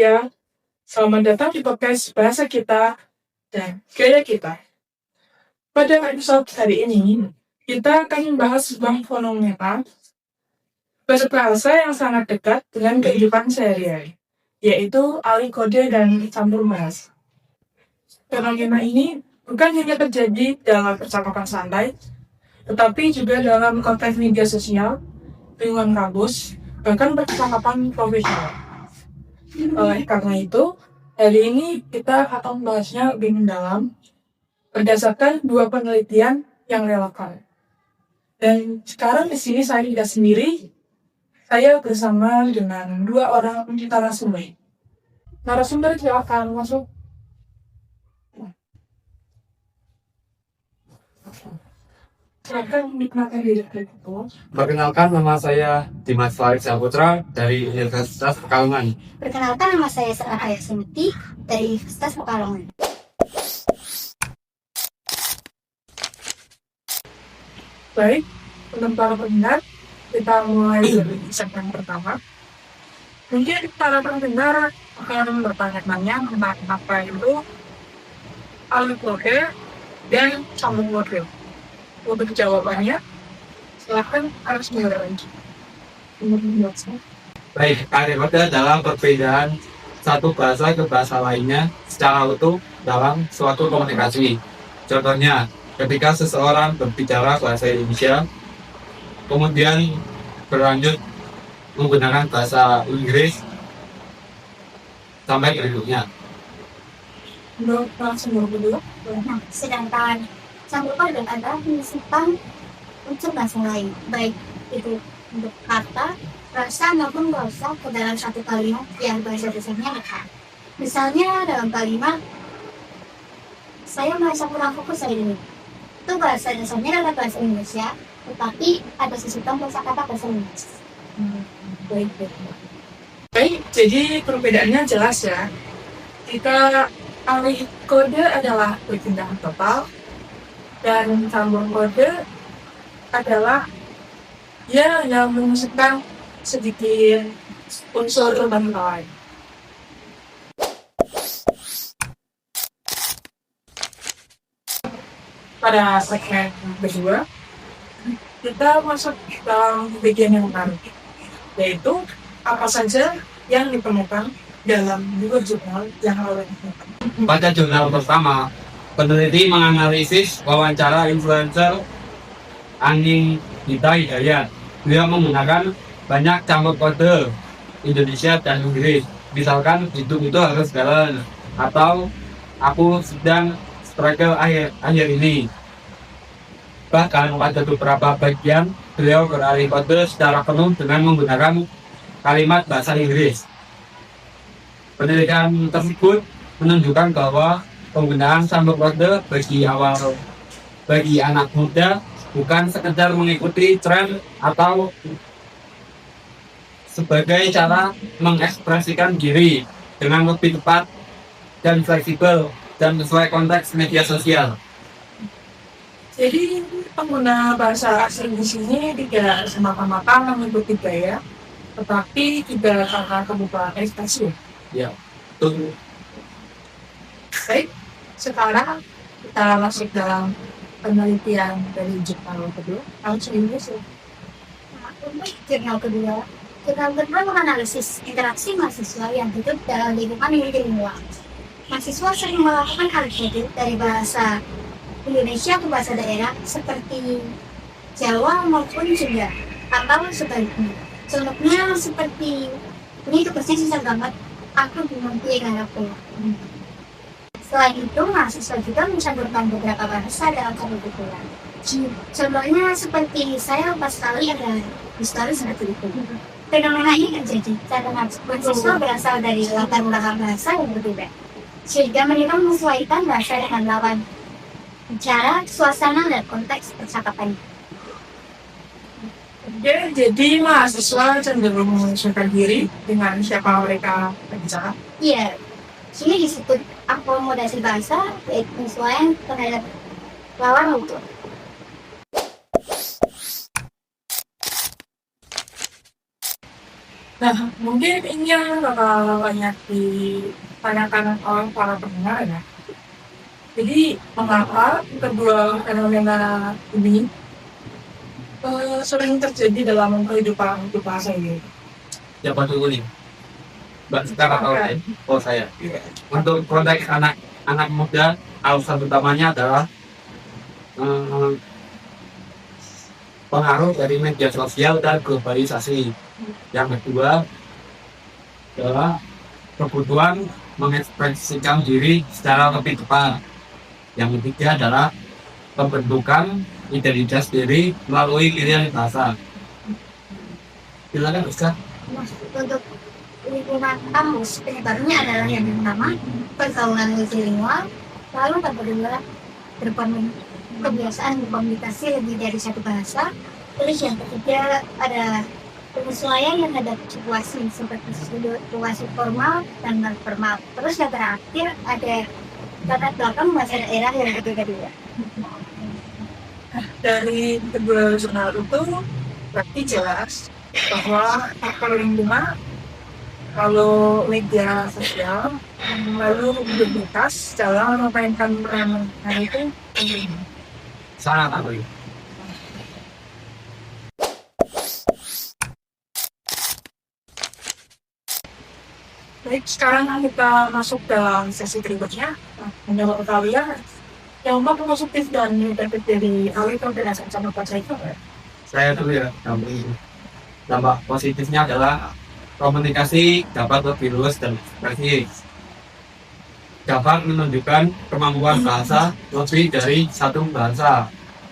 ya, selamat datang di podcast Bahasa Kita dan Gaya Kita. Pada episode hari ini, kita akan membahas sebuah fenomena berbahasa yang sangat dekat dengan kehidupan sehari-hari, yaitu alih kode dan campur bahasa. Fenomena ini bukan hanya terjadi dalam percakapan santai, tetapi juga dalam konteks media sosial, lingkungan kampus, bahkan percakapan profesional. Oleh karena itu, hari ini kita akan membahasnya lebih mendalam berdasarkan dua penelitian yang relevan. Dan sekarang di sini saya tidak sendiri, saya bersama dengan dua orang narasumber. Narasumber silakan masuk. Silakan dikenalkan diri itu. Perkenalkan, nama saya Dimas Farid Saputra dari Universitas Pekalongan. Perkenalkan, nama saya Sarah Sumiti dari Universitas Pekalongan. Baik, untuk para pendengar, kita mulai dari segmen pertama. Mungkin para pendengar akan bertanya-tanya tentang apa itu alih kode dan sambung kode. Untuk jawabannya, silahkan harus mengulangi. Baik, alih kode adalah perbedaan satu bahasa ke bahasa lainnya secara utuh dalam suatu komunikasi. Contohnya, ketika seseorang berbicara bahasa Indonesia, kemudian berlanjut menggunakan bahasa Inggris sampai berikutnya. Menurut narasumber kedua, Nah, sedangkan campur kode adalah menyisipkan unsur bahasa lain, baik itu untuk kata, rasa maupun bahasa ke dalam satu kalimat yang bahasa dasarnya dekat. Misalnya dalam kalimat, saya merasa kurang fokus hari ini. Itu bahasa dasarnya adalah bahasa Indonesia, tetapi ada sisipan kosakata bahasa Inggris. Baik, jadi perbedaannya jelas ya. Jika alih kode adalah perpindahan total, dan sambung kode adalah yang menyisipkan sedikit unsur lain. Pada segmen kedua, kita masuk dalam bagian yang menarik, yaitu apa saja yang ditemukan dalam dua jurnal yang oleh Pada jurnal pertama, peneliti menganalisis wawancara influencer Ani Gita Hidayat. Beliau menggunakan banyak campur kode Indonesia dan Inggris. Misalkan hidup itu harus jalan, atau aku sedang struggle akhir ini. Bahkan pada beberapa bagian, beliau beralih kode secara penuh dengan menggunakan kalimat bahasa Inggris. Penelitian tersebut menunjukkan bahwa penggunaan campur kode bagi anak muda bukan sekedar mengikuti tren atau sebagai cara mengekspresikan diri dengan lebih tepat dan fleksibel dan sesuai konteks media sosial. Jadi pengguna bahasa asing di sini tidak semata-mata mengikuti gaya, tetapi juga karena kebutuhan ekspresi. Ya, betul. Baik, sekarang kita masuk dalam penelitian dari jurnal kedua. Langsung ini sih. Nah, untuk jurnal kedua menganalisis interaksi mahasiswa yang hidup dalam lingkungan multilingual. Mahasiswa sering melakukan alih kode dari bahasa Indonesia ke bahasa daerah seperti Jawa maupun Sunda, atau sebaliknya. Contohnya seperti ini tugasnya susah banget, aku bingung dengan aku. Selain itu, mahasiswa juga mencampurkan beberapa bahasa dalam satu bukuan. Contohnya seperti saya pas kali ada histori seperti itu. Fenomena ini terjadi karena mahasiswa berasal dari latar belakang bahasa yang berbeda, sehingga mereka menyesuaikan bahasa dengan lawan bicara, suasana, dan konteks percakapan. Ya, jadi mahasiswa cenderung menyesuaikan diri dengan siapa mereka berbicara. Iya, sini disebut akomodasi bahasa, yaitu penyesuaian terhadap lawan autor. Nah, mungkin ini yang bakal banyak ditanyakan oleh para pendengar ya. Jadi, mengapa kedua fenomena ini sering terjadi dalam kehidupan kita sehari-hari? Siapa dulu nih? Mbak Sekar atau lain? Oh saya. Untuk konteks anak muda, alasan utamanya adalah eh, pengaruh dari media sosial dan globalisasi. Yang kedua adalah kebutuhan mengekspresikan diri secara lebih tepat. Yang ketiga adalah pembentukan identitas diri melalui pilihan bahasa. Silakan Ustaz. Nah, untuk lingkungan kampus, penyebabnya adalah yang pertama, pergaulan multilingual, lalu yang kedua, kebiasaan berkomunikasi lebih dari satu bahasa, terus yang ketiga ada penyesuaian terhadap situasi seperti situasi formal dan non formal. Terus yang terakhir ada latar belakang bahasa daerah yang berbeda-beda. Dari kedua jurnal itu berarti jelas bahwa faktor lingkungan, lalu media sosial, lalu identitas dalam memainkan peran itu penting. Sangat apa itu? Baik, sekarang kita masuk dalam sesi berikutnya. Menjawab kalian yang mana positif dan negatif dari hal itu berdasarkan sama baca itu. Saya dulu ya, dampak positifnya adalah komunikasi dapat lebih luas dan ekspresif. Dapat menunjukkan kemampuan bahasa lebih dari satu bahasa.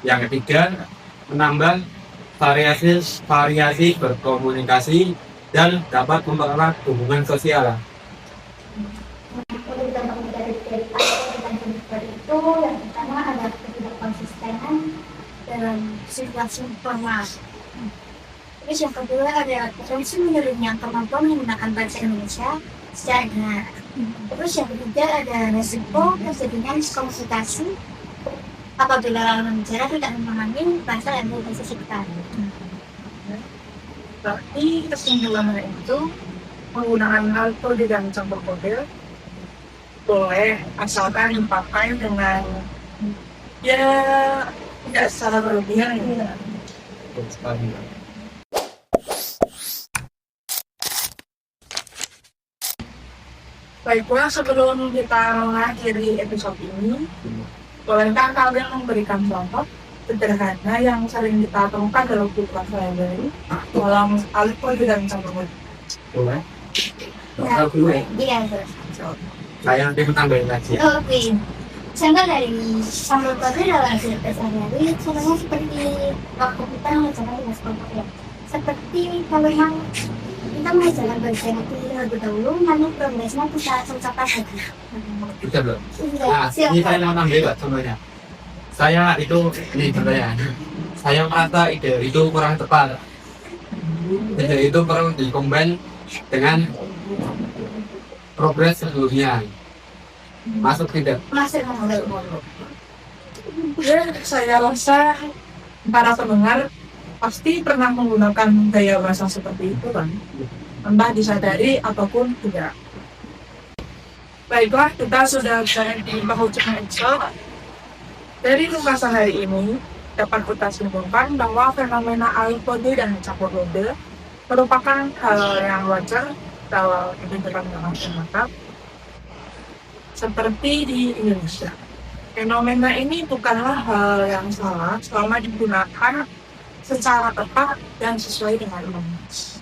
Yang ketiga, menambah variasi berkomunikasi dan dapat mempererat hubungan sosial. Untuk dampak negatif dari itu yang pertama ada ketidakkonsistenan dalam situasi formal. Terus yang kedua ada potensi menurunnya kemampuan menggunakan bahasa Indonesia secara benar. Terus yang ketiga ada resiko terjadinya miskomunikasi apabila lawan bicara tidak memahami bahasa dan bahasa sekitar. Berarti kesimpulannya itu penggunaan alto di dalam campur kode boleh asalkan dipakai dengan ya tidak secara berlebihan ya. Baiklah, sebelum kita mengakhiri episode ini, bolehkah kalian memberikan contoh sederhana yang sering kita temukan dalam kehidupan sehari-hari dalam alih kode dan campur kode? Boleh? Ya, Dulu ya. iya. Saya nanti menambahin lagi ya. Oke. Contoh dari campur kode dalam kehidupan sehari-hari, contohnya seperti waktu kita mengajarkan bahasa kelompok ya. Seperti kalau memang kita mengajarkan bahasa yang lebih dahulu, namun progresnya bisa tercapai lagi. Bisa belum? Nah, ini saya mau nambahin Mbak, contohnya. Saya itu, ini contohnya. Saya merasa ide itu kurang tepat. Ide itu perlu dikombin dengan progres sebelumnya. Masuk tidak? Masuk. Ya, saya rasa para pendengar pasti pernah menggunakan gaya bahasa seperti itu kan, entah disadari ataupun tidak. Baiklah, kita sudah berada di penghujung episode. Dari pembahasan hari ini, dapat kita simpulkan bahwa fenomena alih kode dan campur kode merupakan hal yang wajar dalam kehidupan masyarakat seperti di Indonesia. Fenomena ini bukanlah hal yang salah selama digunakan secara tepat dan sesuai dengan mandat.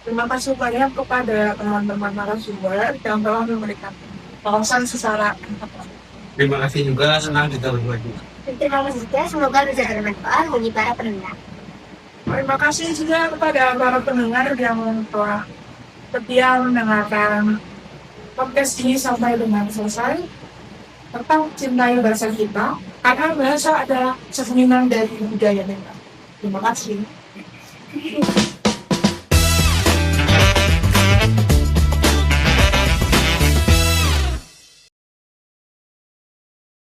Terima kasih banyak kepada teman-teman narasumber yang telah memberikan wawasan secara tepat. Terima kasih juga, senang kita berbagi. Terima kasih juga, semoga bisa bermanfaat bagi para pendengar. Terima kasih juga kepada para pendengar yang telah setia mendengarkan podcast ini sampai dengan selesai. Tetap cintai bahasa kita, karena bahasa adalah cerminan dari budaya kita. Terima kasih.